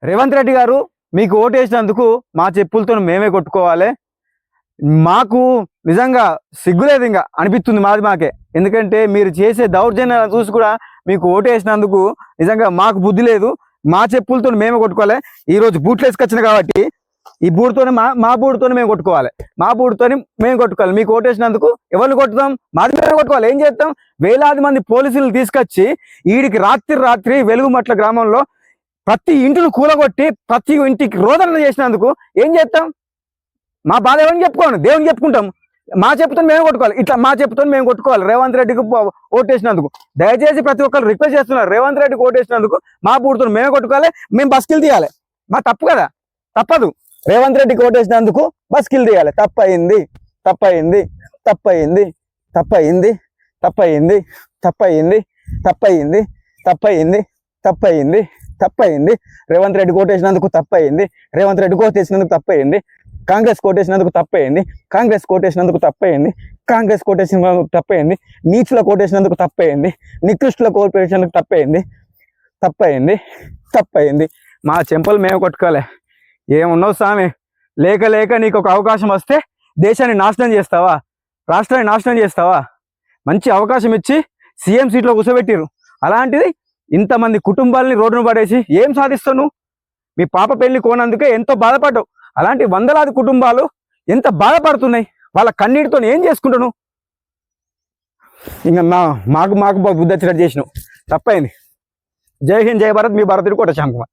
రేవంత్ రెడ్డి గారు మీకు ఓటేసినందుకు మా చెప్పులతో మేమే కొట్టుకోవాలి. మాకు నిజంగా సిగ్గులేదు ఇంకా అనిపిస్తుంది మాకే. ఎందుకంటే మీరు చేసే దౌర్జన్యాలను చూసి కూడా మీకు ఓటేసినందుకు నిజంగా మాకు బుద్ధి లేదు. మా చెప్పులతో మేమే కొట్టుకోవాలి. ఈరోజు బూట్లు వేసుకొచ్చిన కాబట్టి ఈ బూడితోనే మా బూడితోనే మేము కొట్టుకోవాలి. మా బూడితోని మేము కొట్టుకోవాలి. మీకు ఓటేసినందుకు ఎవరిని కొట్టుదాం? మాది మేమే కొట్టుకోవాలి. ఏం చేస్తాం? వేలాది మంది పోలీసులు తీసుకొచ్చి ఈడికి రాత్రి వెలుగుమట్ల గ్రామంలో ప్రతి ఇంటిని కూలగొట్టి ప్రతి ఇంటికి రోదన చేసినందుకు ఏం చేస్తాం? మా బాధ ఎవరిని చెప్పుకోండి? దేవుని చెప్పుకుంటాం. మా చెప్పుతో మేము కొట్టుకోవాలి. ఇట్లా మా చెప్పుతో మేము కొట్టుకోవాలి. రేవంత్ రెడ్డికి ఓటేసినందుకు దయచేసి ప్రతి ఒక్కరు రిక్వెస్ట్ చేస్తున్నారు. రేవంత్ రెడ్డికి ఓటేసినందుకు మా బూడితో మేమే కొట్టుకోవాలి. మేము బస్కిల్ తీయాలి. మా తప్పు కదా, తప్పదు. రేవంత్ రెడ్డికి ఓటేసినందుకు బస్కిల్ తీయాలి. తప్పయింది తప్పయింది తప్పయింది తప్పయింది తప్పయింది తప్పయింది తప్పయింది తప్పయింది తప్పయింది తప్పయింది. రేవంత్ రెడ్డి కోటేసినందుకు తప్పయింది. రేవంత్ రెడ్డి కోటేసినందుకు తప్పయింది. కాంగ్రెస్ కోటేసినందుకు తప్పయింది. కాంగ్రెస్ కోటేసినందుకు తప్పయింది. కాంగ్రెస్ కోటేసినందుకు తప్పయింది. నీచుల కోటేసినందుకు తప్పయింది. నికృష్టుల కోటేసినందుకు తప్పయింది. తప్పయింది తప్పయింది. మా చెంపలు మేము కొట్టుకోలే. ఏమున్నావు స్వామి? లేక నీకు ఒక అవకాశం వస్తే దేశాన్ని నాశనం చేస్తావా? రాష్ట్రాన్ని నాశనం చేస్తావా? మంచి అవకాశం ఇచ్చి సీఎం సీట్లో కూర్చోబెట్టిరు. అలాంటిది ఇంతమంది కుటుంబాలని రోడ్డును పడేసి ఏం సాధిస్తావు నువ్వు? మీ పాప పెళ్లి కోనందుకే ఎంతో బాధపడ్డావు. అలాంటి వందలాది కుటుంబాలు ఎంత బాధపడుతున్నాయి. వాళ్ళ కన్నీటితో ఏం చేసుకుంటాను? ఇంకా మాకు బుద్ధి వచ్చినట్టు చేసినావు. తప్పైంది. జై హింద్, జై భారత్. మీ భారతీయుడు కోట శ్యామ్ కుమార్.